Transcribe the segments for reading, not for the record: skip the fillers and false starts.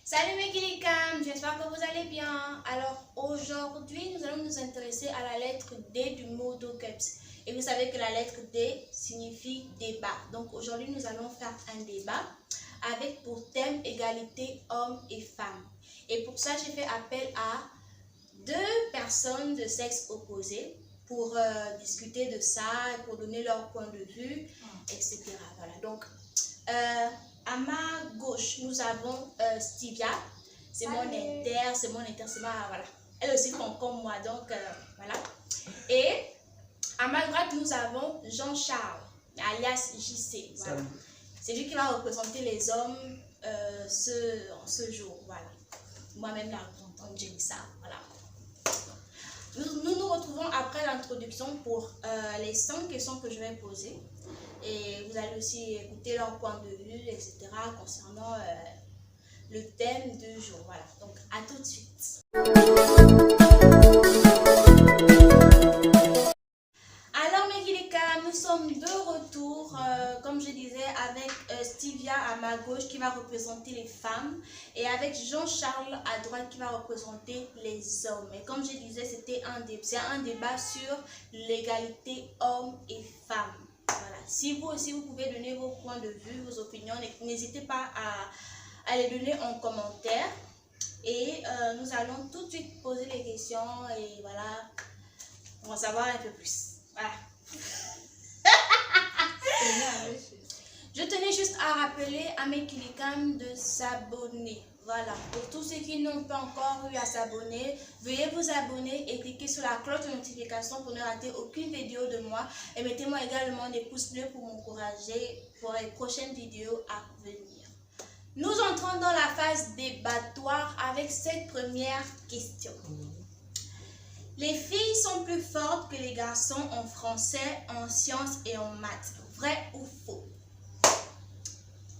Salut mes Kilikam, j'espère que vous allez bien. Alors aujourd'hui, nous allons nous intéresser à la lettre D du mot DOCUPS. Et vous savez que la lettre D signifie débat. Donc aujourd'hui, nous allons faire un débat avec pour thème égalité hommes et femmes. Et pour ça, j'ai fait appel à deux personnes de sexe opposé pour discuter de ça, pour donner leur point de vue, etc. Voilà, donc à ma gauche, nous avons Stivia. C'est mon inter, c'est ma, voilà. Elle aussi comme moi, donc voilà. Et à ma droite, nous avons Jean-Charles, alias JC. Voilà. C'est lui qui va représenter les hommes ce jour, voilà. Moi-même, la représentante Jenissa, voilà. Nous nous retrouvons après l'introduction pour les 5 questions que je vais poser. Et vous allez aussi écouter leur point de vue, etc. concernant le thème du jour. Voilà, donc à tout de suite. Alors mes Gilika, nous sommes de retour, comme je disais, avec Stivia à ma gauche qui va représenter les femmes et avec Jean-Charles à droite qui va représenter les hommes. Et comme je disais, c'est un débat sur l'égalité hommes et femmes. Voilà. Si vous aussi, vous pouvez donner vos points de vue, vos opinions, n'hésitez pas à les donner en commentaire. Et nous allons tout de suite poser les questions et voilà, on va savoir un peu plus. Voilà. Je tenais juste à rappeler à mes Kilikam de s'abonner. Voilà, pour tous ceux qui n'ont pas encore eu à s'abonner, veuillez vous abonner et cliquer sur la cloche de notification pour ne rater aucune vidéo de moi. Et mettez-moi également des pouces bleus pour m'encourager pour les prochaines vidéos à venir. Nous entrons dans la phase débattoire avec cette première question. Les filles sont plus fortes que les garçons en français, en sciences et en maths. Vrai ou faux?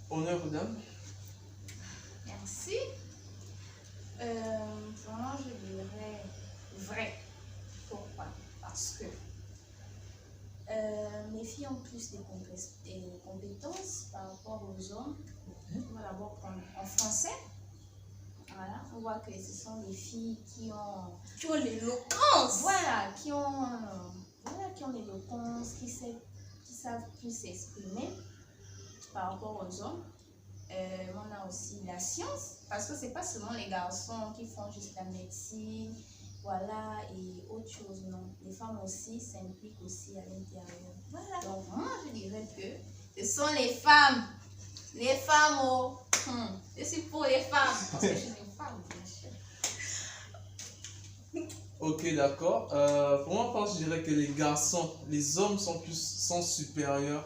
Honneur aux dames. Merci. Moi, je dirais vrai. Pourquoi? Parce que les filles ont plus des compétences par rapport aux hommes. On va d'abord prendre en français. Voilà, on voit que ce sont les filles qui ont l'éloquence. Voilà, qui ont l'éloquence, qui savent plus s'exprimer par rapport aux hommes. On a aussi la science, parce que c'est pas seulement les garçons qui font juste la médecine, voilà, et autre chose, non. Les femmes aussi s'impliquent aussi à l'intérieur. Voilà. Donc moi, je dirais que ce sont les femmes. Les femmes, oh. Je suis pour les femmes, parce que je suis une femme, bien sûr. Ok, d'accord. Pour moi, je dirais que les hommes sont supérieurs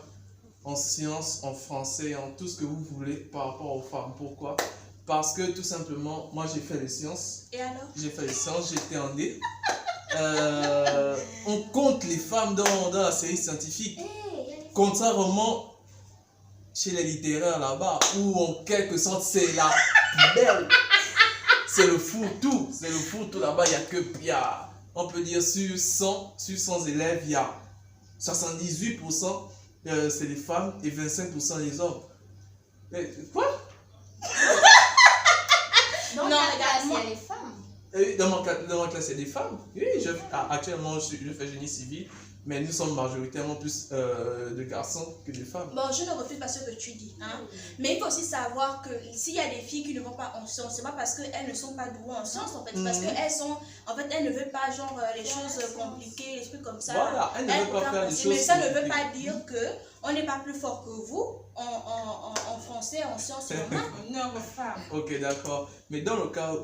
en sciences, en français, en tout ce que vous voulez par rapport aux femmes. Pourquoi? Parce que tout simplement, moi j'ai fait les sciences. Et alors? J'ai fait les sciences, j'étais en D. On compte les femmes dans la série scientifique. Contrairement chez les littéraires là-bas, où en quelque sorte c'est la belle. C'est le fourre-tout. C'est le fourre-tout là-bas. Il y a, on peut dire sur 100 élèves, il y a 78%. C'est les femmes et 25% les hommes. Mais, quoi? Dans ta classe, il y a les femmes. Dans ma classe, il y a des femmes. Oui, actuellement, je fais génie civil, mais nous sommes majoritairement plus de garçons que de femmes. Bon, je ne refuse pas ce que tu dis. Hein? Mais il faut aussi savoir que s'il y a des filles qui ne vont pas en sciences, c'est pas parce qu'elles ne sont pas douées en sciences, en fait. Parce qu'elles ne veulent pas, genre, les choses compliquées, les trucs comme ça. Voilà, elles ne veulent pas faire des choses. Mais ça ne veut pas dire qu'on n'est pas plus fort que vous en français, en sciences et en maths. Non, vos femmes. Ok, d'accord. Mais dans le cas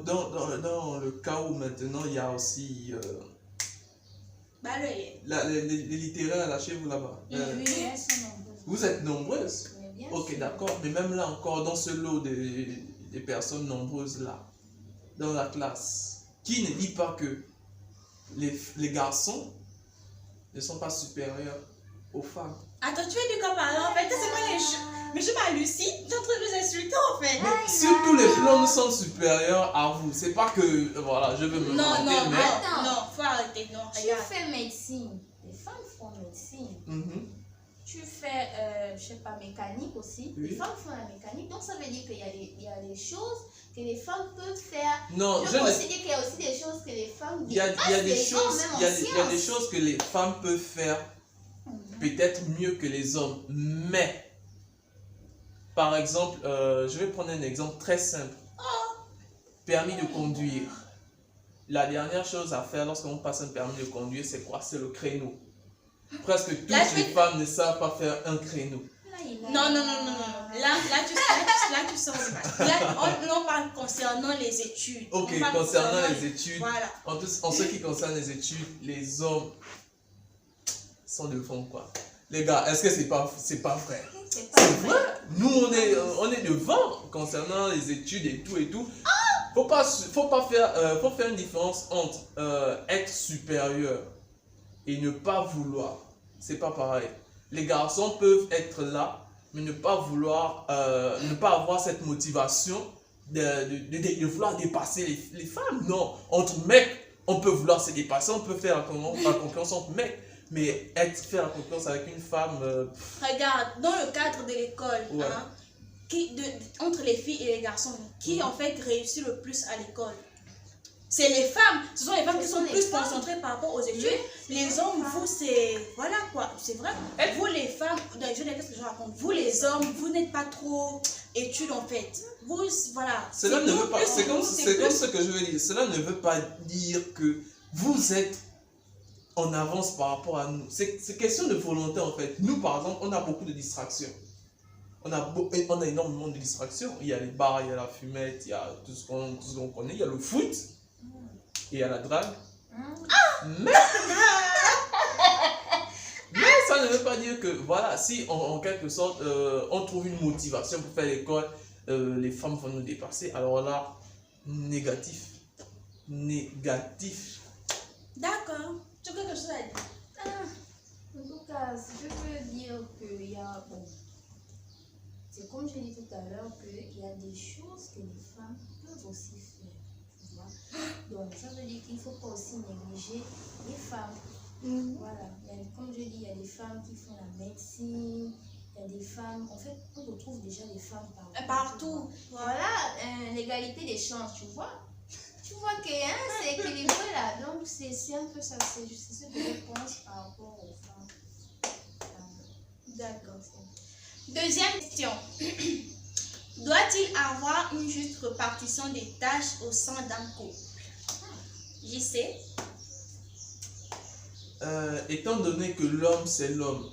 où maintenant, il y a aussi les littéraires là chez vous là-bas. Oui, elles sont nombreuses. Vous êtes nombreuses? Ok, sûr. d'accord. Mais même là encore, dans ce lot des personnes nombreuses là, dans la classe, qui ne dit pas que les garçons ne sont pas supérieurs aux femmes? Attends, tu veux dire quoi par là? En fait, c'est pas les choses. Mais je m'hallucine, tu es en train de nous insulter en fait. Mais sur tous les plans, nous sommes supérieurs à vous. C'est pas que, voilà, je veux me Non, vanter, mais... Attends. non, faut arrêter, non, Tu regarde. fais médecine. Les femmes font médecine. Tu fais, je sais pas, mécanique aussi. Oui. Les femmes font la mécanique. Donc, ça veut dire qu'il y a des choses que les femmes peuvent faire. Non, Je peux aussi dire qu'il y a aussi des choses que les femmes il y a des choses, il y a des choses que les femmes peuvent faire peut-être mieux que les hommes. Mais, par exemple, je vais prendre un exemple très simple. Permis de conduire. La dernière chose à faire lorsqu'on passe un permis de conduire, c'est quoi? C'est le créneau. Presque toutes les femmes ne savent pas faire un créneau. Non. Là, tu sors du match. Là, on parle concernant les études. Ok, concernant les études. Voilà. En ce qui concerne les études, les hommes sont devant quoi. Les gars, est-ce que c'est pas vrai? C'est vrai. Nous, on est devant concernant les études et tout. Faut faire une différence entre être supérieur et ne pas vouloir. C'est pas pareil. Les garçons peuvent être là, mais ne pas vouloir, ne pas avoir cette motivation de vouloir dépasser les femmes. Non, entre mecs, on peut vouloir se dépasser, on peut faire la concurrence entre mecs, mais faire la concurrence avec une femme... Regarde, dans le cadre de l'école, ouais. Hein, entre les filles et les garçons, qui en fait réussit le plus à l'école? C'est les femmes. Ce sont les femmes qui sont plus concentrées par rapport aux études. Les hommes, vous, c'est... Voilà quoi, c'est vrai. Vous, les femmes, je ne sais pas ce que je raconte. Vous, les hommes, vous n'êtes pas trop études en fait. Vous, voilà. Cela ne veut pas... C'est comme ce que je veux dire. Cela ne veut pas dire que vous êtes en avance par rapport à nous. C'est question de volonté en fait. Nous, par exemple, on a beaucoup de distractions. On a énormément de distractions. Il y a les bars, il y a la fumette, il y a tout ce qu'on connaît. Il y a le foot. Et il y a la drague. Mais ça ne veut pas dire que, voilà, si en quelque sorte, on trouve une motivation pour faire l'école, les femmes vont nous dépasser. Alors là, négatif. D'accord. Tu as quelque chose à dire? En tout cas, je peux dire qu'il y a... Bon, c'est comme je l'ai dit tout à l'heure, qu'il y a des choses que les femmes peuvent aussi faire. Tu vois? Donc, ça veut dire qu'il ne faut pas aussi négliger les femmes. Voilà. Comme je dis, il y a des femmes qui font la médecine. Il y a des femmes... En fait, on retrouve déjà des femmes partout. Voilà, l'égalité des chances, tu vois? Tu vois que c'est équilibré là, donc c'est un peu ça, c'est ce que je pense par rapport aux femmes. D'accord. Deuxième question. Doit-il avoir une juste répartition des tâches au sein d'un couple? J'y sais. Étant donné que l'homme c'est l'homme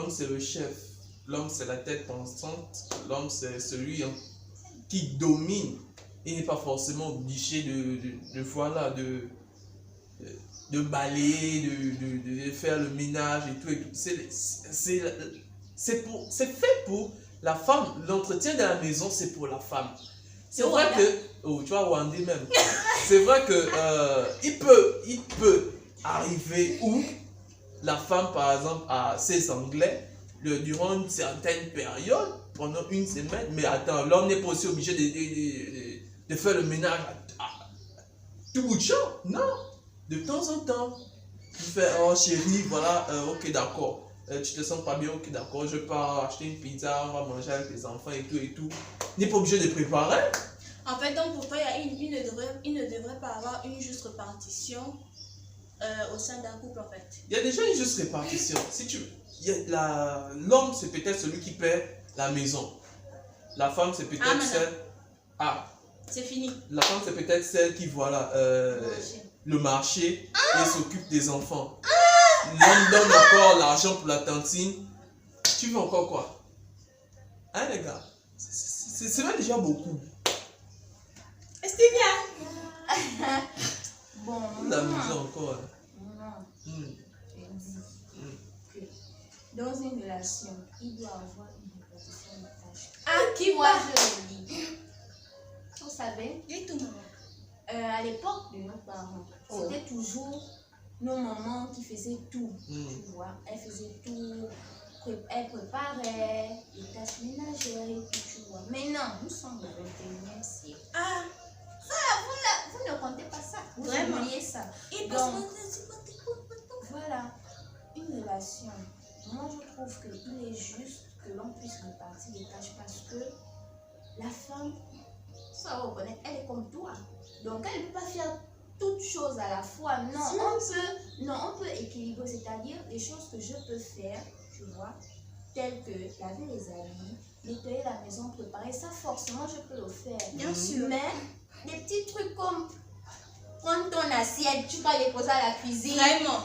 c'est le chef, l'homme c'est la tête pensante, l'homme c'est celui qui domine. Il n'est pas forcément obligé de balayer, de faire le ménage et tout. C'est fait pour la femme. L'entretien de la maison, c'est pour la femme. C'est vrai que... Oh, tu vois, Wendy même. C'est vrai que il peut arriver où la femme, par exemple, a ses anglais durant une certaine période, pendant une semaine. Mais attends, l'homme n'est pas aussi obligé de faire le ménage à tout bout de champ. Non, de temps en temps. Tu fais, oh chérie, voilà, ok d'accord. Tu te sens pas bien, ok d'accord, je pars acheter une pizza, on va manger avec les enfants et tout. N'est pas obligé de préparer. En fait, donc pour toi, il ne devrait pas avoir une juste répartition au sein d'un couple en fait. Il y a déjà une juste répartition. Si l'homme, c'est peut-être celui qui paie la maison. La femme, c'est peut-être celle... C'est fini. La femme, c'est peut-être celle qui, voilà, le marché et s'occupe des enfants. L'homme donne encore l'argent pour la cantine. Tu veux encore quoi? Hein, les gars? C'est même déjà beaucoup. Est-ce que c'est bien? Bon, La maison encore. Je dis que dans une relation, il doit avoir une répartition de tâches. Qui moi je le dis. Vous savez, à l'époque de nos parents, c'était toujours nos mamans qui faisaient tout. Tu vois, elles faisaient tout, elles préparaient les tâches ménagères et tout, tu vois. Maintenant, nous sommes au 21e siècle. Ça, vous ne comptez pas ça. Vous oubliez ça. Donc, voilà, une relation. Moi, je trouve qu'il est juste que l'on puisse répartir les tâches parce que la femme, ça va reconnaître, elle est comme toi. Donc elle ne peut pas faire toutes choses à la fois. Non, on peut équilibrer, c'est-à-dire les choses que je peux faire, tu vois, telles que laver les habits, nettoyer la maison, préparer ça, forcément je peux le faire. Bien sûr. Mais des petits trucs comme prendre ton assiette, tu vas les poser à la cuisine. Vraiment.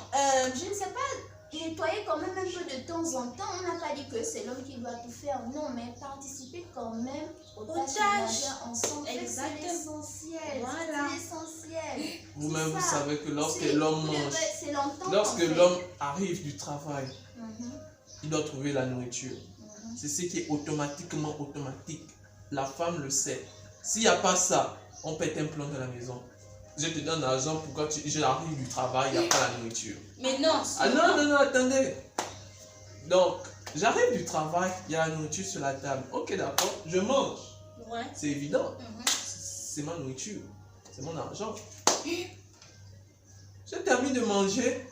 Je ne sais pas, nettoyer quand même un peu de temps en temps. On n'a pas dit que c'est l'homme qui doit tout faire. Non, mais participer quand même aux tâches ménagères ensemble. C'est l'essentiel. Voilà. C'est l'essentiel. Vous-même, vous ça. savez que lorsque C'est- l'homme vous mange, devez- c'est longtemps lorsque qu'on fait. l'homme arrive du travail, Mhm, il doit trouver la nourriture. mhm. C'est ce qui est automatiquement automatique. La femme le sait. S'il n'y a pas ça, on pète un plomb dans la maison. Je te donne l'argent, pourquoi j'arrive du travail, il n'y a pas la nourriture. Mais non. Ah non, non, non, attendez. Donc, j'arrive du travail, il y a la nourriture sur la table. Ok, d'accord, je mange. Ouais. C'est évident. Mhm. C'est ma nourriture. C'est mon argent. J'ai terminé de manger.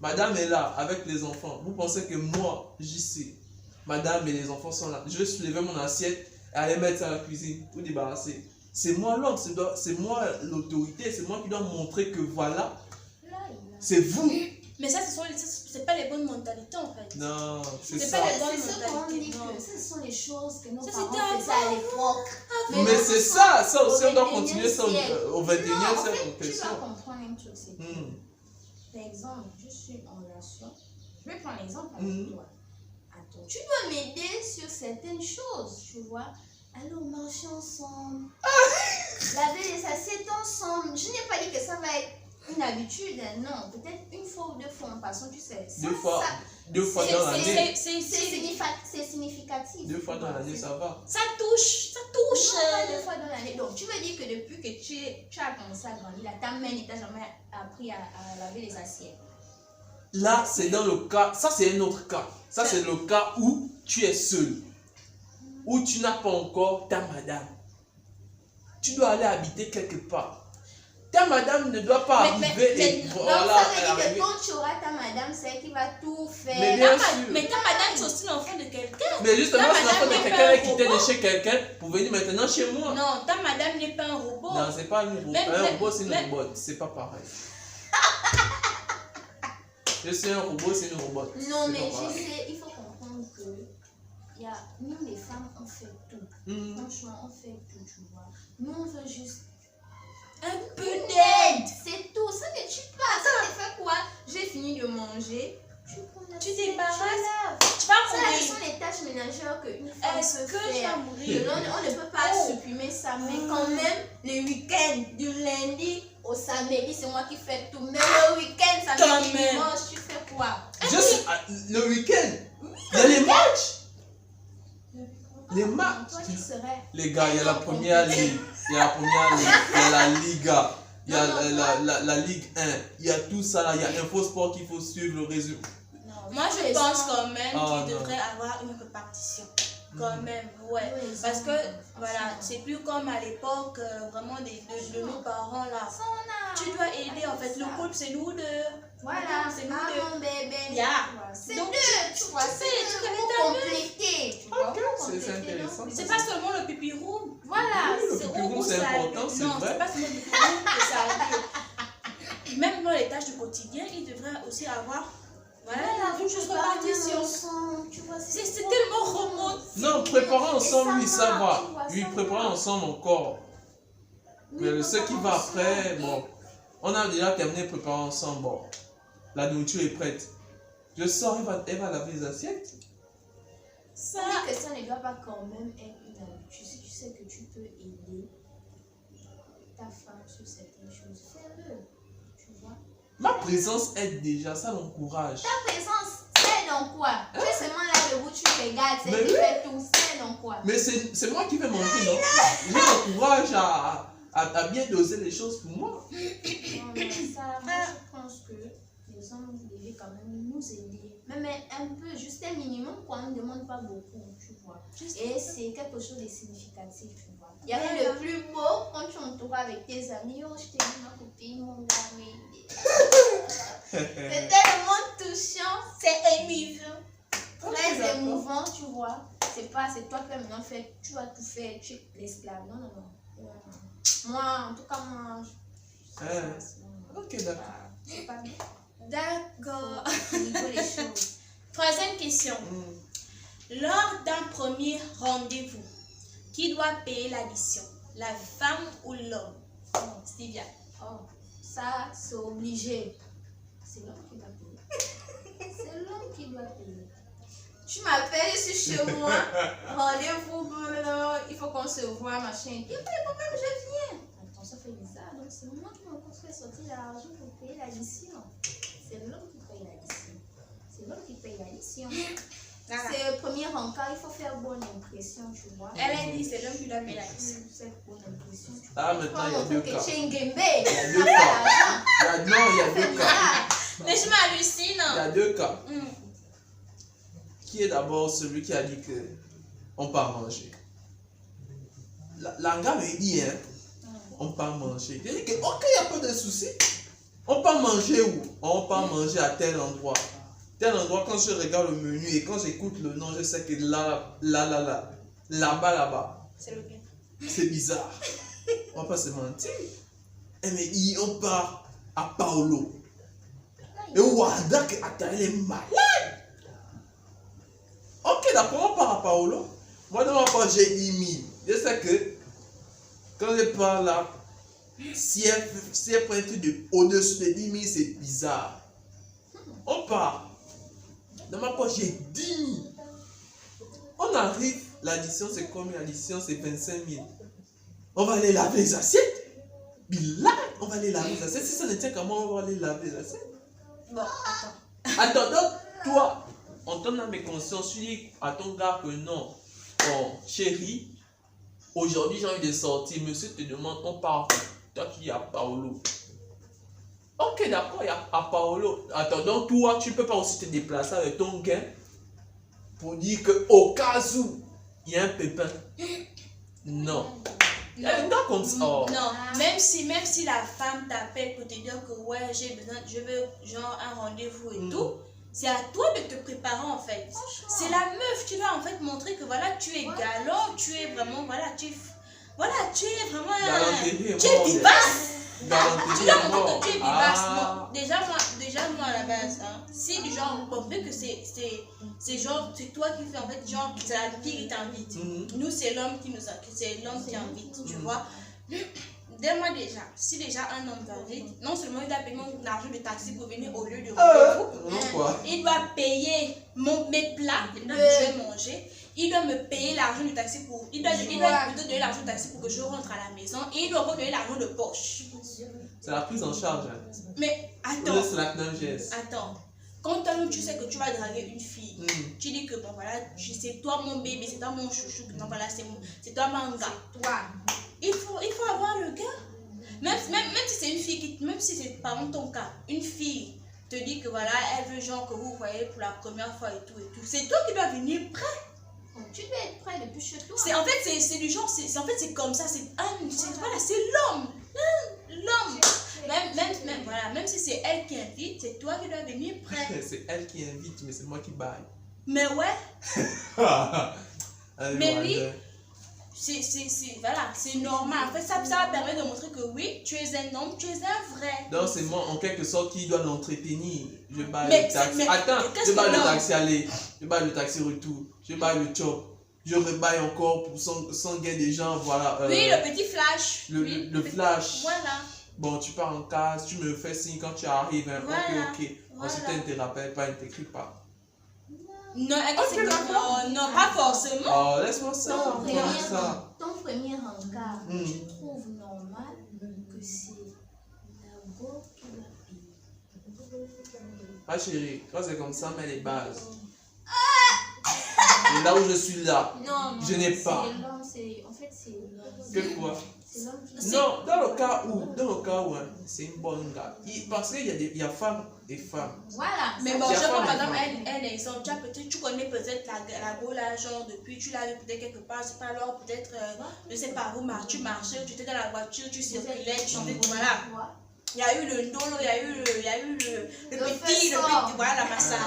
Madame est là avec les enfants. Vous pensez que moi, j'y sais. Madame et les enfants sont là. Je vais soulever mon assiette et aller mettre ça à la cuisine pour débarrasser. C'est moi l'homme, c'est moi l'autorité, c'est moi qui dois montrer que voilà, Là, c'est vous. Mais ça, c'est pas les bonnes mentalités en fait. Non, c'est C'est ça. pas c'est bonne ce qu'on dit mentalité, non. que ce sont les choses que nos Ça, parents c'était faisaient à l'époque. Mais maintenant, c'est ce ça, sont ça aussi on doit au continuer ça 21e au 21e Non, en siècle. fait, tu question. dois comprendre un truc, c'est que, Hmm. par exemple, je suis en relation, je vais prendre l'exemple avec Mhm. toi. Attends, tu dois m'aider sur certaines choses, tu vois. Allons marcher ensemble, laver les assiettes ensemble. Je n'ai pas dit que ça va être une habitude, non. Peut-être une fois ou deux fois en passant, tu sais. Ça, Deux fois c'est- dans l'année. c'est significatif. Deux fois dans l'année, ça va. Ça touche, ça touche. Non, pas deux fois dans l'année. Donc, tu veux dire que depuis que tu as commencé à grandir, là, ta mère ne t'a jamais appris à laver les assiettes. Là, c'est dans le cas, ça c'est un autre cas. Ça c'est le cas où tu es seul. Où tu n'as pas encore ta madame. Tu dois aller habiter quelque part. Ta madame ne doit pas arriver et donc, voilà. ça veut dire arriver. que quand tu auras ta madame, c'est elle qui va tout faire. Mais bien sûr. Mais ta madame, c'est aussi l'enfant de quelqu'un. Mais justement, Ta c'est l'enfant madame de n'est quelqu'un pas un est quitté de robot. chez quelqu'un pour venir maintenant chez moi. Non, ta madame n'est pas un robot. Non, c'est pas un robot. Même- Un robot, c'est une même- robot. C'est pas pareil. Je suis un robot, c'est une robot. Non, C'est mais pas je pareil. sais, il faut comprendre que nous, les femmes, on fait tout. Mhm. Franchement, on fait tout, tu vois. Nous, on veut juste Un peu d'aide. d'aide. C'est tout. Ça ne tue pas. Ça ne fait quoi? J'ai fini de manger. Tu prends la Tu assiette, débarrasses. tu laves. Tu vas Ça, ce mourir. sont les tâches ménagères qu'une femme Est-ce peut que je vais faire. mourir? On ne peut pas Oh. supprimer ça, mais quand même, le week-end, du lundi au samedi, c'est moi qui fais tout. Mais le week-end, Quand samedi, même. dimanche, tu fais quoi? Le week-end, il y a les matchs. Les matchs. Toi, tu serais. Les gars, il y a la première ligue, il y a la première ligue, il y a la Liga, il y a Non, non, la Ligue 1, il y a tout ça là, il y a InfoSport qu'il faut suivre le résultat. Non, Moi, je les pense gens- quand même Ah, qu'il non. devrait avoir une répartition. Quand même, ouais. Oui, ils Parce ont- que, voilà, franchement. c'est plus comme à l'époque, vraiment de nos parents là. Ça, on a- Tu dois aider en fait. Le Ça. couple, c'est nous deux. Voilà, c'est nous ah, deux. mon bébé. Yeah. C'est Donc, deux, tu vois. fais des trucs C'est avec pour ta compléter. Tu vois, Ok, pour c'est compléter, intéressant. donc, C'est pas seulement le pipi room. Voilà. Oui, le C'est pipi où room, c'est ça important, arrive. c'est Non, vrai. c'est pas seulement le pipi room que ça arrive. Même dans les tâches du quotidien, il devrait aussi avoir Voilà, une juste répartition. ensemble, tu vois. C'est tellement romantique. Non, préparer ensemble, Et oui, ça ça va, va. tu vois, Oui, ça préparer va. ensemble encore. Mais ce qui va après, bon, on a déjà terminé de préparer ensemble. Bon, la nourriture est prête. Je sors, elle va laver les assiettes. Ça, Ça dit que ça ne doit pas quand même être une habitude. Si tu sais que tu peux aider ta femme sur certaines choses, fais-le. Tu vois. Ma présence aide déjà, ça l'encourage. Ta présence, c'est dans quoi? Tu es seulement là debout, tu regardes, c'est Mais qui oui. fait tout, c'est dans quoi? Mais c'est moi qui vais manger, non? Je l'encourage à bien doser les choses pour moi. Non, mais ça, moi, je pense que les hommes devaient quand même nous aider. Mais un peu, juste un minimum, quoi. On ne demande pas beaucoup, tu vois. Et c'est quelque chose de significatif, tu vois. Il y a rien de plus beau quand tu entoures avec tes amis. Oh, je t'ai dit, ma copine, mon gars, c'est tellement touchant, c'est émouvant. Très d'accord. émouvant, tu vois. c'est pas, c'est toi qui vas maintenant faire, tu vas tout faire, tu es l'esclave. Non, non, non. Moi, en tout cas, moi. Ok, d'accord. C'est pas bien. D'accord. Faut niveau les choses. Troisième question. Lors d'un premier rendez-vous, qui doit payer l'addition? La femme ou l'homme? Sylvia. Oh, ça, c'est obligé. C'est l'homme qui doit payer. C'est l'homme qui doit payer. Tu m'appelles, je suis chez moi. Rendez-vous, il faut qu'on se voit, machin. Il n'y a pas de problème, je viens. Attends, ça fait bizarre. Donc, c'est moi qui me fait sortir l'argent pour payer l'addition. C'est l'homme qui paye l'addition. C'est l'homme qui paye l'addition. Voilà. C'est le premier encart, il faut faire bonne impression, tu vois. Elle a dit c'est l'homme qui doit payer l'addition. Cette bonne impression, tu Ah, maintenant, il y a deux cas. Il Il y a deux cas. Non, il y a deux cas. Mais je m'hallucine. Il y a deux cas. Qui est d'abord celui qui a dit que on peut manger? L'anga me dit, hein, on peut manger. Il dit que, ok, il n'y a pas de souci. On peut manger où? On peut manger à tel endroit. Tel endroit, quand je regarde le menu et quand j'écoute le nom, je sais que là-bas. C'est lequel? C'est bizarre. On va pas se mentir. Elle me dit, on part à Paolo. Et Wanda, elle est malade. Ok, d'accord, on part à Paolo. Moi, dans ma part, j'ai 10 000. Je sais que quand je pars là, si elle prend un truc au-dessus de 10 000, c'est bizarre. On part. Dans ma poche, j'ai 10 000. On arrive, l'addition, c'est combien? L'addition, c'est 25 000. On va aller laver les assiettes. Là, on va aller laver les assiettes. Si ça ne tient qu'à moi, on va aller laver les assiettes. Bon, attends. Attends, donc, toi, en ton âme et conscience, tu dis à ton gars que non. Oh, chérie, aujourd'hui, j'ai envie de sortir. Monsieur te demande, on part. Toi qui es à Paolo. Ok, d'accord, il y a à Paolo. Attends, donc toi, tu ne peux pas aussi te déplacer avec ton gars pour dire qu'au cas où il y a un pépin. Non. Il y a un gars comme ça. Oh. Non, même si la femme t'appelle pour te dire que ouais, je veux genre un rendez-vous et tout, c'est à toi de te préparer en fait. C'est la meuf, tu vas en fait montrer que voilà, tu es galant, tu es vraiment, voilà, tu es vraiment, tu es vivace. Tu dois montrer que tu es vivace. Non, déjà moi à la base, hein, si du genre, on veut que c'est genre, c'est toi qui fais en fait, genre, c'est la fille qui t'invite. Nous, c'est l'homme qui c'est l'homme qui invite, tu vois. Dis-moi déjà, si déjà un homme t'invite, non seulement il doit payer mon argent de taxi pour venir au lieu de rendez-vous, il doit payer mes plats que je vais manger. Il doit me payer l'argent du taxi pour. Il doit me donner l'argent du taxi pour que je rentre à la maison. Et il doit me donner l'argent de poche. C'est la prise en charge. Hein. Mais attends. Attends. Quand tu sais que tu vas draguer une fille, tu dis que bon voilà, c'est toi mon bébé, c'est toi mon chouchou. Non voilà, c'est toi mon gars. Toi. Il faut avoir le gars. Même si c'est une fille même si c'est par exemple ton cas, une fille te dit que voilà, elle veut genre que vous voyez pour la première fois et tout. C'est toi qui dois venir prêt. Tu dois être prêt depuis chez toi. En fait, c'est du genre, c'est comme ça, c'est l'homme. L'homme. Même si c'est elle qui invite, c'est toi qui dois venir prêt. C'est elle qui invite, mais c'est moi qui baille. Mais ouais. Mais oui, c'est normal. En fait, ça va permettre de montrer que oui, tu es un homme, tu es un vrai. Donc c'est moi en quelque sorte qui dois l'entretenir. Je baille le taxi. Attends, je baille le taxi aller, je baille le taxi retour, je baille le chop. Je rebaille encore pour son gain des gens, voilà. Oui, le petit flash. Le flash. Voilà. Bon, tu pars en case, tu me fais signe quand tu arrives. Hein. Voilà. Ok. Ensuite, elle ne te rappelle pas, elle ne t'écrit pas. Non, non, pas forcément. Oh, laisse-moi ça. Ton premier encart, tu trouves normal que c'est d'abord qui va payer. Ah chérie, quand c'est comme ça, mets les bases. Et là où je suis là, je n'ai pas. En fait, c'est l'homme. Que quoi? C'est l'homme qui... Non, dans le cas où hein, c'est une bonne gars. Parce qu'il y a femmes et femmes. Voilà. Mais bon, je vois, madame, un exemple. Tu connais peut-être la go là, genre depuis, tu l'as vu peut-être quelque part, c'est pas alors peut-être, je sais pas où, tu marchais, tu étais dans la voiture, tu circulais, tu voilà. Il y a eu le ndolo, il y a eu le petit, voilà la massage.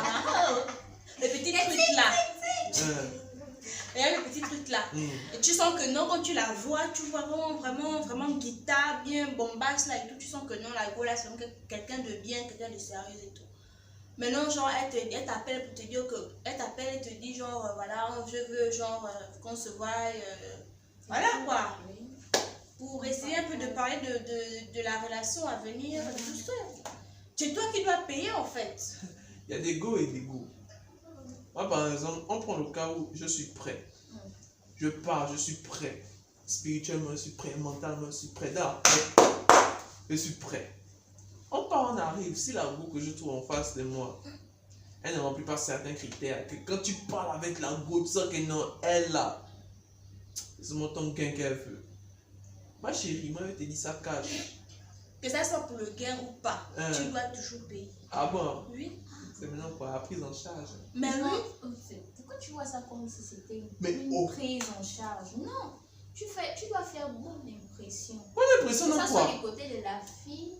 Le petit truc là. Il y a le petit truc là. Et tu sens que non, quand tu la vois, tu vois vraiment guitare, bien bombasse là et tout. Tu sens que non, la go là, c'est quelqu'un de bien, quelqu'un de sérieux et tout. Maintenant, genre, elle t'appelle pour te dire que. Elle t'appelle et te dit, genre, voilà, je veux, genre, qu'on se voie. Voilà quoi. Pour essayer un peu de parler de la relation à venir, de tout ça. C'est toi qui dois payer en fait. Il y a des go et des go. Moi, par exemple, on prend le cas où je suis prêt. Je pars, je suis prêt. Spirituellement, je suis prêt. Mentalement, je suis prêt. Je suis prêt. On part, on arrive. Si la go que je trouve en face de moi, elle ne remplit pas certains critères, que quand tu parles avec la go, tu sens que non, elle là, c'est mon ton gain qu'elle veut. Ma chérie, moi, je te dis ça cache. Que ça soit pour le gain ou pas, tu dois toujours payer. Ah bon? Oui. C'est maintenant quoi, la prise en charge. Mais oui. Pourquoi tu vois ça comme si c'était une prise en charge? Non. Tu dois faire bonne impression. Bonne impression, non quoi? Que ça soit du côté de la fille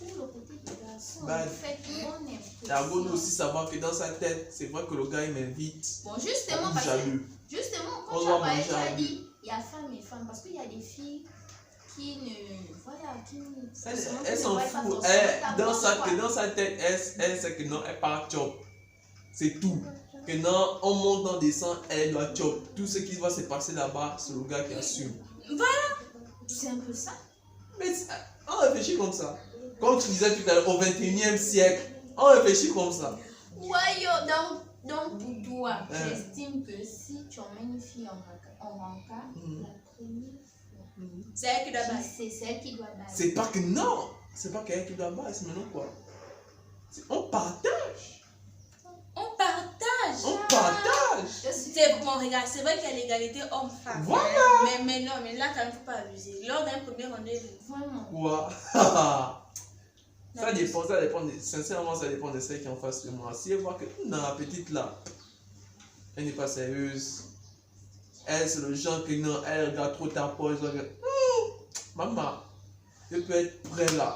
ou le côté du garçon. Faites bonne impression. La bonne aussi savoir que dans sa tête, c'est vrai que le gars il m'invite. Bon, justement, parce que, quand tu as parlé, tu as dit, il y a femmes et femmes. Parce qu'il y a des filles qui ne. Voilà, qui ne. Elle s'en fout. Dans sa tête, elle sait que non, elle part chop. C'est tout. Que non, on monte, on descend, elle doit chop. Tout ce qui va se passer là-bas, c'est le gars qui assume. Voilà. C'est un peu ça. Mais on réfléchit comme ça. Comme tu disais tout à l'heure, au 21e siècle, on réfléchit comme ça. Ouais, donc pour toi, j'estime que si tu emmènes une fille en rencard, la première fois, c'est elle qui doit bailler. C'est elle qui doit bailler. C'est pas que non, c'est pas qu'elle qui doit bailler, c'est maintenant quoi. On partage. On partage. On partage. C'est bon, regarde, c'est vrai qu'il y a l'égalité homme-femme. Voilà. Mais non, mais là, quand même, il ne faut pas abuser. Lors d'un premier rendez-vous. Vraiment. Quoi? Ça dépend, sincèrement, ça dépend de celle qui est en face de moi. Si elle voit que non, la petite là, elle n'est pas sérieuse. Elle, c'est le genre que non, elle regarde trop ta poche. Maman, je peux être prêt là.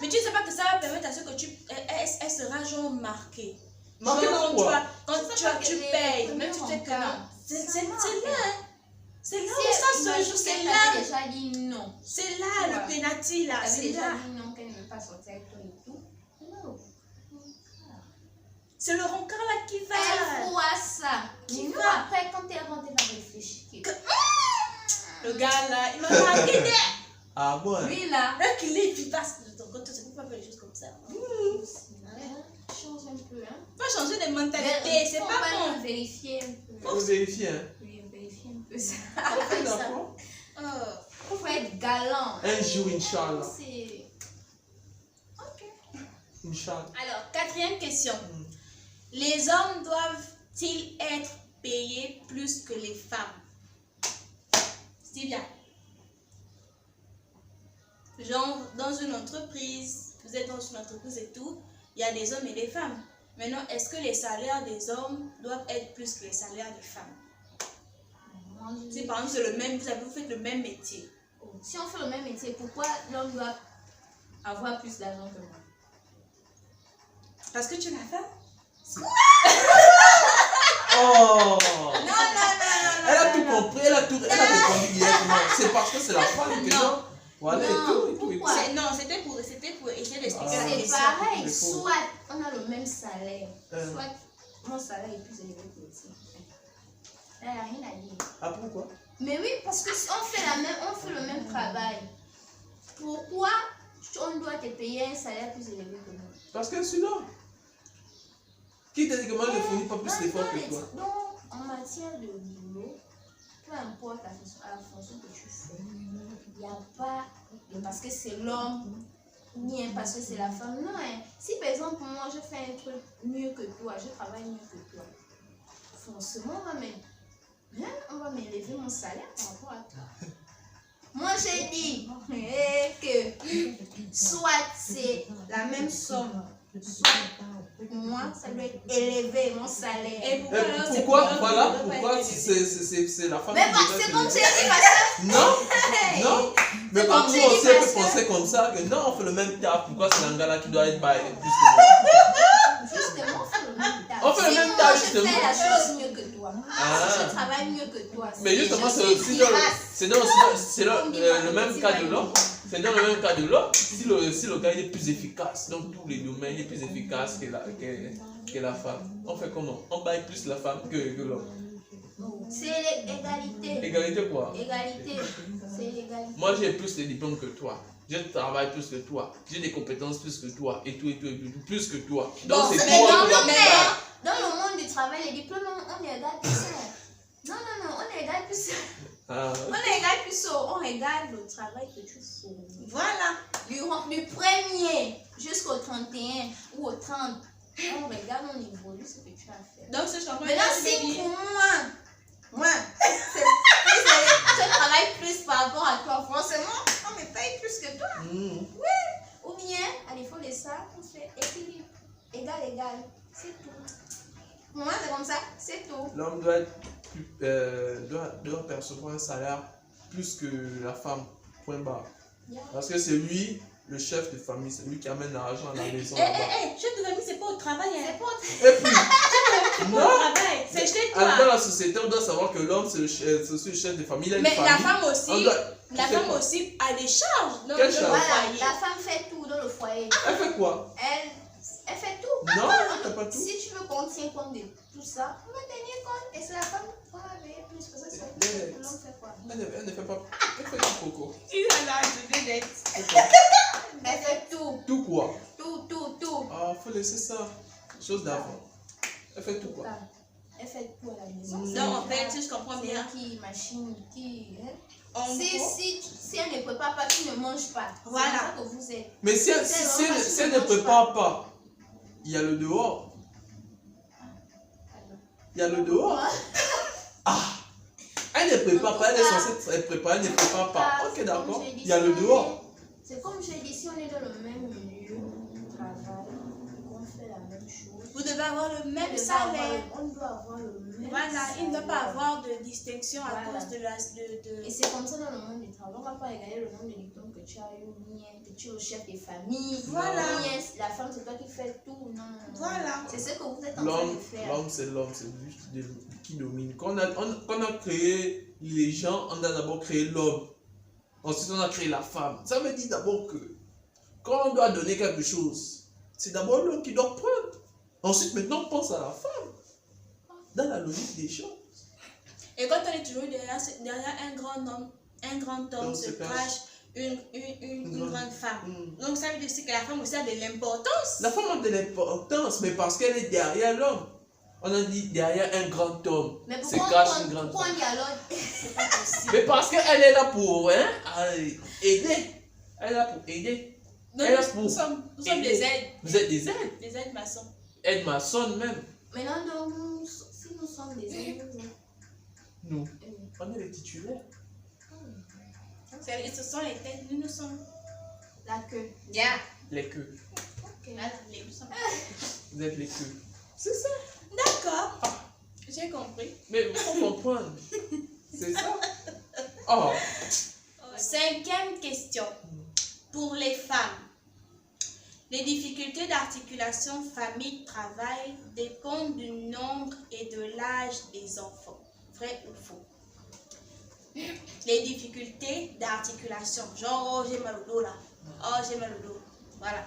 Mais tu ne sais pas que ça va permettre à ce que elle sera genre marquée. Marquée dans quoi? Quand tu payes, même tu sais que non. C'est là. C'est là où ça se joue, c'est là. Déjà dit non. C'est là le pénalty là. Elle C'est déjà là. dit non, qu'elle ne veut pas sortir avec toi et tout. Non. C'est le rencard là qui va. Elle voit ça. Mais nous, après, quand elle rentre, elle va réfléchir. Le gars là, il m'a marqué. Ah bon? Lui là. Là qu'il est, il passe de ton côté, tu ne peux pas faire des choses comme ça. Change un peu, hein. Faut changer de mentalité, c'est pas bon. Faut vérifier un peu. Faut vérifier, hein. Oui, vérifier un peu ça. D'accord. Faut être galant. Un jour, Inch'Allah. Ok. Inch'Allah. Alors, quatrième question. Les hommes doivent-ils être payés plus que les femmes? Sylvia. Genre, dans une entreprise, vous êtes dans une entreprise et tout, il y a des hommes et des femmes. Maintenant, est-ce que les salaires des hommes doivent être plus que les salaires des femmes? Si par exemple, c'est le même, vous faites le même métier. Si on fait le même métier, pourquoi l'homme doit avoir plus d'argent que moi? Parce que tu l'as fait? Oh! Non. Elle a tout compris, elle a répondu directement. C'est parce que c'est la femme que non. Voilà, et tout. Non, c'était pour essayer d'expliquer la C'est question. pareil, soit on a le même salaire, soit mon salaire est plus élevé que le tien. Il n'y a rien à dire. Ah, pourquoi? Mais oui, parce que si on fait le même travail, pourquoi on doit te payer un salaire plus élevé que moi? Parce que c'est là. Qui t'a dit que moi je ne fournis pas plus d'efforts que toi? Donc, en matière de boulot, peu importe la fonction que tu fais, il n'y a pas de parce que c'est l'homme, ni parce que c'est la femme. Non, hein. Si par exemple, moi je fais un truc mieux que toi, je travaille mieux que toi, forcément, on va m'élever mon salaire par rapport à toi. Moi, j'ai dit que soit c'est la même somme, soit moi, ça doit être élevé mon salaire. Et pourquoi c'est la femme mais qui doit c'est comme être tu as dit, parce que... Non. Mais comme nous aussi, on peut penser comme ça, que non, on fait le même taf. Pourquoi c'est l'angala qui doit être baillé plus que moi? Justement, on fait le même taf. On fait Si le même moi, tâche, je justement. fais la chose mieux que toi. Ah. Si je travaille mieux que toi. Mais justement, je c'est suis aussi dans tenace. le même cas de l'homme. C'est dans le même cas de l'homme. Si le gars il est plus efficace dans tous les domaines, il est plus efficace que la femme. On fait comment? On baille plus la femme que l'homme. C'est l'égalité. Égalité quoi? Égalité. C'est l'égalité. Moi j'ai plus de diplômes que toi. Je travaille plus que toi. J'ai des compétences plus que toi. Et tout, plus que toi. Donc Bon, c'est mais toi dans qui le vas me monde, battre. dans le monde du travail, les diplômes, on les regarde plus ça. Non, on les regarde plus ça. Ah. On les regarde plus ça. On regarde le travail que tu fais. Voilà. Du 1er jusqu'au 31 ou au 30, on regarde, on évolue ce que tu as fait. Donc, ce que je comprends, Maintenant, c'est si que pour moi, je travaille plus par rapport à toi, forcément, on me paye plus que toi. Ou bien, à défaut de ça, on fait équilibre. Égal. C'est tout. Pour moi, c'est comme ça, c'est tout. L'homme doit percevoir un salaire plus que la femme. Point barre. Yeah. Parce que c'est lui, le chef de famille, c'est lui qui amène l'argent à la maison. chef de famille, c'est pas au travail. C'est Hein. pas Et puis, C'est pas non. au travail. C'est chez Dans toi. la société, on doit savoir que l'homme, c'est le chef de famille. Il a une Mais famille. la femme On aussi, doit- la fait femme quoi? aussi a des charges dans Quelle le charge? Voilà, foyer. la femme fait tout dans le foyer. Elle fait quoi? Elle fait tout. Non, elle fait pas tout. Si tu veux qu'on tienne compte de tout ça, on va tenir compte. Et c'est la femme qui va veiller plus. Parce que c'est l'homme fait quoi? Elle ne fait pas. Elle fait du coco. Tu as ajouté des... Elle fait tout. Tout quoi? Tout. Ah, faut laisser ça. Chose d'avant. Elle fait tout quoi? Elle fait tout à la maison. Donc, en fait, si je comprends C'est bien, elle qui machine, qui. en gros, Si elle ne prépare pas, tu ne manges pas. Voilà. C'est ça que vous êtes. Mais si elle ne prépare pas, il y a le dehors. Il y a le dehors. Ah! Elle ne prépare pas, elle est censée être préparée, elle ne prépare pas. Ok, d'accord. Il y a le dehors. C'est comme j'ai dit, si on est dans le même milieu de travail, on fait la même chose. vous devez avoir le même On doit salaire. on doit avoir le même Voilà, salaire. il ne doit pas avoir de distinction à Voilà. cause de la... de- Et c'est comme ça dans le monde du travail. On ne va pas regarder le nombre de diplômes que tu as eu, ni que tu es le chef des familles. Voilà. Ni la femme, c'est toi qui fais tout. Non. Voilà. C'est ce que vous êtes en train de faire. L'homme, c'est lui qui domine. Quand on a créé les gens, on a d'abord créé l'homme. Ensuite, on a créé la femme. Ça veut dire d'abord que quand on doit donner quelque chose, c'est d'abord l'homme qui doit prendre. Ensuite, maintenant, on pense à la femme. Dans la logique des choses. Et quand on est toujours derrière un grand homme Donc, se c'est cache une grande femme. Mm. Donc ça veut dire que la femme aussi a de l'importance. La femme a de l'importance, mais parce qu'elle est derrière l'homme. On a dit derrière un grand homme. Mais Se pourquoi cache une grande on femme. dit alors c'est pas possible. Mais parce qu'elle est là pour aider. Elle est là pour aider. Donc Elle est nous pour sommes aider. des aides. Vous êtes des aides. Des aides maçons. Aide maçonne même. Maintenant, donc, si nous sommes des hommes, Nous, on est les titulaires. Ce sont les têtes, nous sommes. la queue. Yeah. Les queues. Ok. Nous sommes. Vous êtes les queues. C'est ça. D'accord. J'ai compris. Mais il faut comprendre. C'est ça. Oh. 5e question. Pour les femmes, les difficultés d'articulation famille-travail dépendent du nombre et de l'âge des enfants. Vrai ou faux? Les difficultés d'articulation. Genre, oh, j'ai mal au dos là. Oh, j'ai mal au dos. Voilà.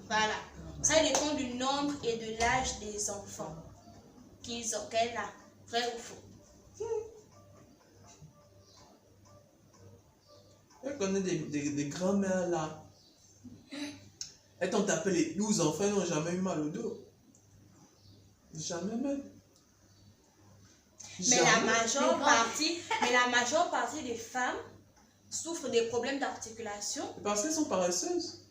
Voilà. Ça dépend du nombre et de l'âge des enfants qu'elle a. Vrai ou faux? Elle connaît des grands-mères là. Elles t'ont tapé les 12 enfants, elles n'ont jamais eu mal au dos. Jamais même. Mais la majeure partie des femmes souffrent des problèmes d'articulation. C'est parce qu'elles sont paresseuses.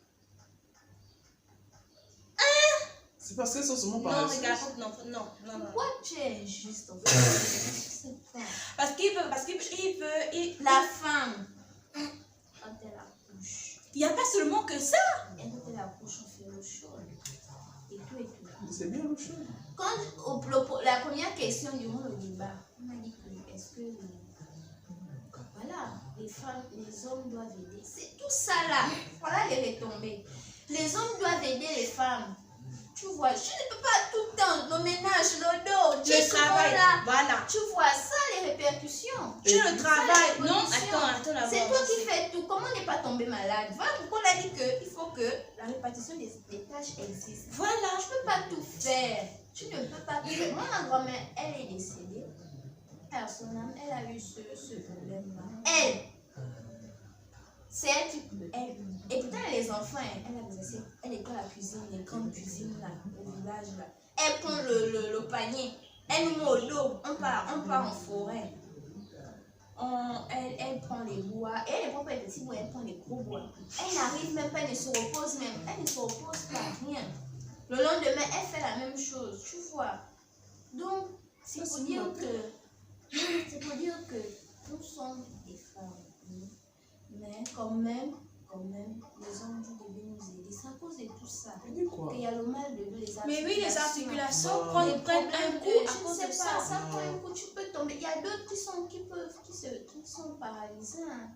C'est parce qu'elles sont seulement Non, paresseuses. regarde, non. Pourquoi tu es injuste en fait? Je sais pas. Parce qu'il veut, La femme, quand elle accouche, il n'y a pas seulement que ça. quand elle accouche, on fait le chaud. Et tout. C'est bien le chose. Quand la première question durant le débat, on a dit que est-ce que voilà, les femmes, les hommes doivent aider. C'est tout ça là. Voilà les retombées. Les hommes doivent aider les femmes. Tu vois, je ne peux pas tout le temps, le ménage, le dos, Le travail, là. voilà. Tu vois ça, les répercussions. Tu le travail. Non, répercussions. attends la C'est voix, toi je qui sais. fais tout. Comment n'est pas tombé malade? Voilà pourquoi on a dit qu'il faut que la répartition des tâches existe. Voilà. Tu ne peux pas tout faire. Tu ne peux pas tout faire. Moi, ma grand-mère, elle est décédée. Son âme, elle a eu ce problème-là. Elle, c'est elle qui. Et pourtant, les enfants, elle est dans la cuisine, les grandes cuisines là, au village là. Elle prend le panier, elle nous met au dos, on part en forêt. Elle prend les bois, et elle ne prend pas les petits bois, elle prend les gros bois. Elle n'arrive même pas, elle ne se repose même, elle ne se repose pas, rien. Le lendemain, elle fait la même chose, tu vois. Donc, c'est pour dire que nous sommes des femmes. Mais quand même, les hommes devaient nous aider. C'est à cause de tout ça qu'il y a le mal de dos, les articulations. Mais oui, les articulations Les prennent un problèmes coup de- à je cause ne de sais pas, ça. ça prend un coup, tu peux tomber. Il y a d'autres qui sont paralysés. Hein.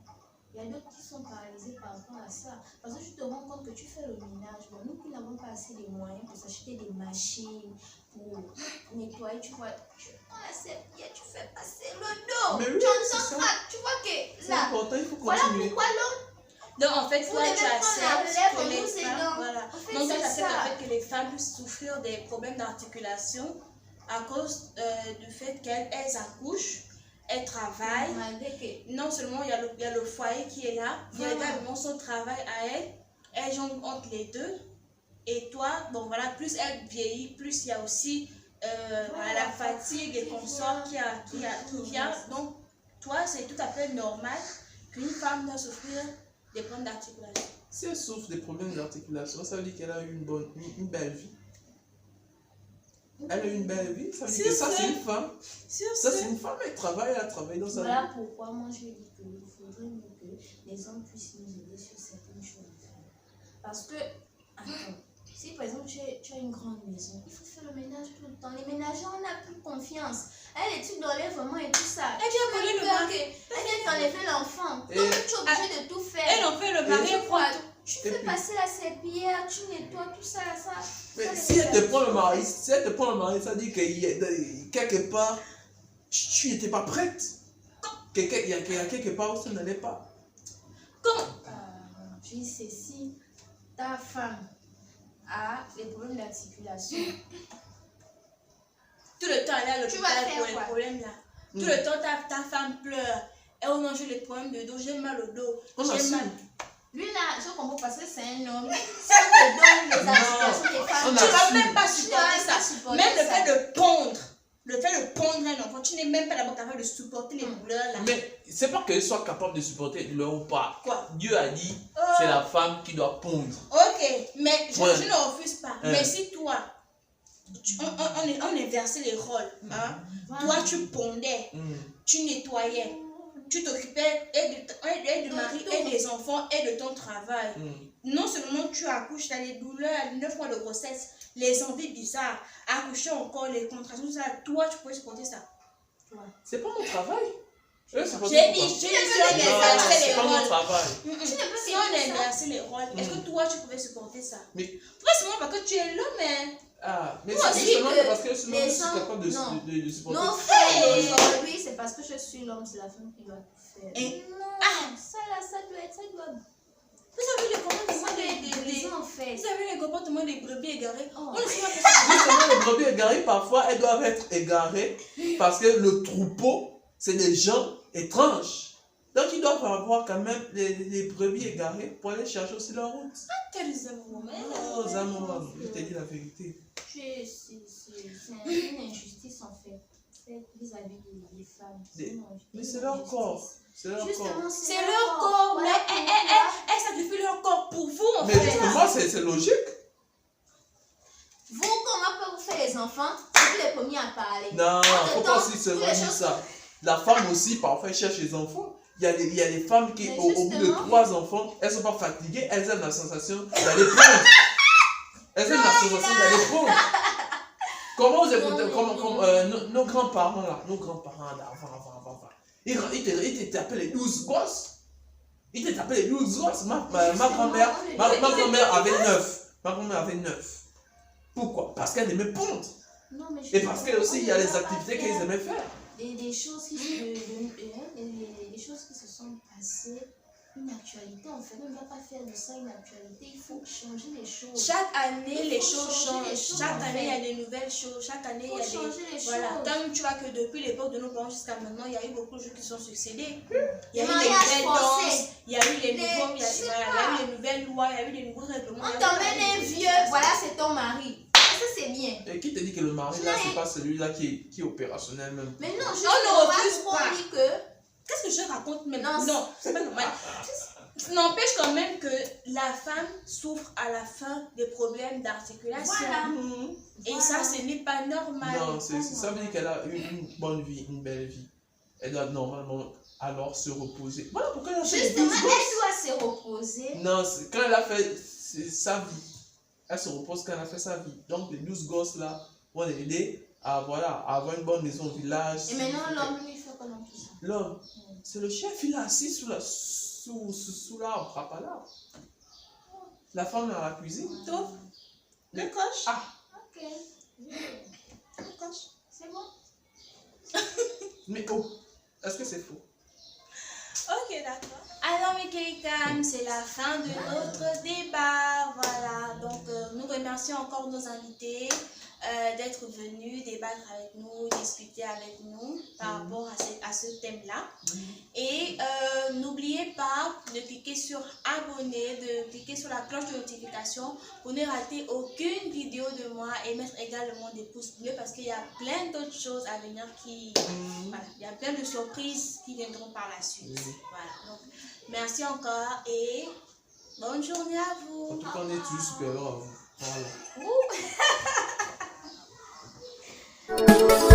Il y a d'autres qui sont paralysés par rapport à ça. Parce que tu te rends compte que tu fais le ménage. Bon, nous qui n'avons pas assez de moyens pour s'acheter des machines, pour nettoyer, tu vois, tu prends la serviette, tu fais passer le dos. Mais oui, tu c'est entends ça. ça. Tu vois que C'est là, important, il faut voilà continuer. pourquoi l'homme. Donc en fait, Vous toi devez tu prendre la acceptes relève que en les nous femmes, aidant. voilà. En fait, Donc toi c'est tu acceptes ça. en fait que les femmes puissent souffrir des problèmes d'articulation à cause du fait qu'elles accouchent, elles travaillent. Malgré que. Non seulement il y a le foyer qui est là, il y a Voilà. également son travail à elle. Elle jongle entre les deux. Et toi, bon voilà, plus elle vieillit, plus il y a aussi voilà, la fatigue et consorts qui vient. Donc toi, c'est tout à fait normal qu'une femme doit souffrir des problèmes d'articulation. Si elle souffre des problèmes d'articulation, ça veut dire qu'elle a eu une belle vie. Elle a eu une belle vie, ça veut dire que ça c'est une femme. Ça c'est une femme, elle a travaillé dans sa vie. Voilà pourquoi moi je dis qu'il faudrait mieux que les hommes puissent nous aider sur certaines choses à faire. Parce que, attends, si par exemple tu as une grande maison, il faut faire le ménage tout le temps. Les ménagers, on n'a plus confiance. Elle, tu d'enlever vraiment et tout ça. Elle vient voler le mari. Elle vient t'enlever l'enfant. Donc Et- tu es obligé de tout faire. Elle en fait le mari. Tu vois, tu Et fais puis- passer la serpillière, tu nettoies tout ça, ça. Mais ça, si les elle te prend le répercussions. mari, ça dit qu'il y a quelque part, tu n'étais pas prête. Il y a quelque part où ça n'allait pas. Comment? Je dis ceci, ta femme a des problèmes d'articulation. Tout le temps, elle a Tu vas l'hôpital faire pour les quoi? problèmes là. Tout le temps, ta femme pleure. Et on a les problèmes de dos. J'ai mal au dos. On J'ai assume. mal. Lui là, je comprends parce que c'est un homme. Si on te donne les articulations des femmes, On Tu ne vas assume. même pas tu supporter n'arrives pas à ça. supporter Même le ça. fait de pondre. Le fait de pondre un enfant, tu n'es même pas d'abord capable de supporter les douleurs là. Mais c'est pas qu'elle soit capable de supporter douleur ou pas. Quoi? Dieu a dit, c'est la femme qui doit pondre. Ok, mais je Ouais. ne refuse pas. Ouais. Mais si toi, on inversait les rôles. Hein? Voilà. Toi, tu pondais, tu nettoyais, tu t'occupais et du mari, tout. et des enfants, et de ton travail. Mm. Non seulement tu accouches, tu as les douleurs, 9 mois de grossesse, les envies bizarres, accoucher encore, les contractions, tout ça, toi, tu peux supporter ça. C'est pas mon travail. Je supporte J'ai pas. dit, peux si les on laisser Non, inversait c'est les pas mon rôles. travail. Tu ne peux Si pas on dire ça. inversait les rôles, est-ce que toi, tu pouvais supporter ça? Mais- Pas seulement parce que tu es l'homme, hein. Ah, mais Moi, c'est je justement dis que parce que je les suis gens- capable non. de supporter. Non, Hey. frère, aujourd'hui, c'est parce que je suis l'homme, c'est la femme qui doit tout faire. Et- Non, ça là, ça doit. Vous avez les comportements Ça doit être des... brisé en fait. Vous avez les comportements des brebis égarées. Oh. On ne sait pas que ça. Justement, les brebis égarées, parfois, elles doivent être égarées parce que le troupeau, c'est des gens étranges. Donc, ils doivent avoir quand même les brebis égarées pour aller chercher aussi leur route. Quels amours. Oh, Zamora, je t'ai dit la vérité. C'est une injustice en fait. C'est vis-à-vis des femmes. Mais c'est leur corps. C'est leur corps. Justement, C'est leur corps. Mais Voilà pourquoi elles sacrifient leur corps pour vous, en Mais fait. justement, c'est logique. vous, comment peut vous faire les enfants? C'est vous les premiers à parler. Non, faut pas aussi toutes seulement les dire choses- ça. La femme aussi, parfois, elle cherche les enfants. Il y a des femmes qui, Mais au bout de justement- 3 enfants, elles ne sont pas fatiguées, elles aiment la sensation d'aller prendre. Elles aiment la sensation d'aller prendre. Comment vous écoutez, nos grands-parents là, d'avant, ils te tapaient les 12 gosses. Ils te tapaient les 12 gosses. Ma grand-mère avait 9. Ma grand-mère avait 9. Pourquoi? Parce qu'elle aimait pondre. Non, mais Et parce qu'elle aussi, il y a les activités qu'elles aimaient faire. Des choses qui des choses qui se sont passées, une actualité. En fait, on ne va pas faire de ça une actualité. Il faut changer les choses. Chaque année, les choses changent. choses, Chaque en année, il y a fait. des nouvelles choses. Chaque année, il y a des... changer les Voilà. choses. Comme tu vois que depuis l'époque de nos parents jusqu'à maintenant, il y a eu beaucoup de choses qui sont succédées. Il y a eu les Mariage nouvelles forcé. danses, il y a eu les Les- nouveaux, il y a, je sais voilà, il y a eu les nouvelles lois, il y a eu les nouveaux règlements. On t'emmène un vieux, voilà, c'est ton mari. Ça, c'est bien. Et qui te dit que le mari là, c'est pas celui-là qui est opérationnel même? Mais non, je On ne refuse pas. pas. Dit que Qu'est-ce que je raconte même? Non, Non, c'est pas normal. N'empêche quand même que la femme souffre à la fin des problèmes d'articulation. Voilà. Mhm. Et ça, ce n'est pas normal. Non, ça veut dire qu'elle a eu une bonne vie, une belle vie. Elle doit normalement alors se reposer. Voilà pourquoi elle a fait les justement, 12 elle gosses. doit se reposer. Non, quand elle a fait sa vie, elle se repose quand elle a fait sa vie. Donc les 12 gosses là vont l'aider à, voilà, à avoir une bonne maison au village. Et maintenant, l'homme, lui, fait quoi dans tout ça? L'homme, c'est le chef, il est assis sous l'arbre, frappe à l'arbre. La femme est dans la cuisine. Tout le coche. Ah, Ok. Le coche. C'est bon. mais oh, est-ce que c'est faux? Ok, d'accord. Alors, mes Keikam, c'est la fin de notre débat. Voilà, donc nous remercions encore nos invités d'être venus débattre avec nous, discuter avec nous par rapport à ce thème-là. Et n'oubliez pas de cliquer sur abonner, de cliquer sur la cloche de notification pour ne rater aucune vidéo de moi et mettre également des pouces bleus parce qu'il y a plein d'autres choses à venir voilà, il y a plein de surprises qui viendront par la suite. Voilà, donc merci encore et bonne journée à vous. En tout cas, on est toujours supérieur à vous. Voilà.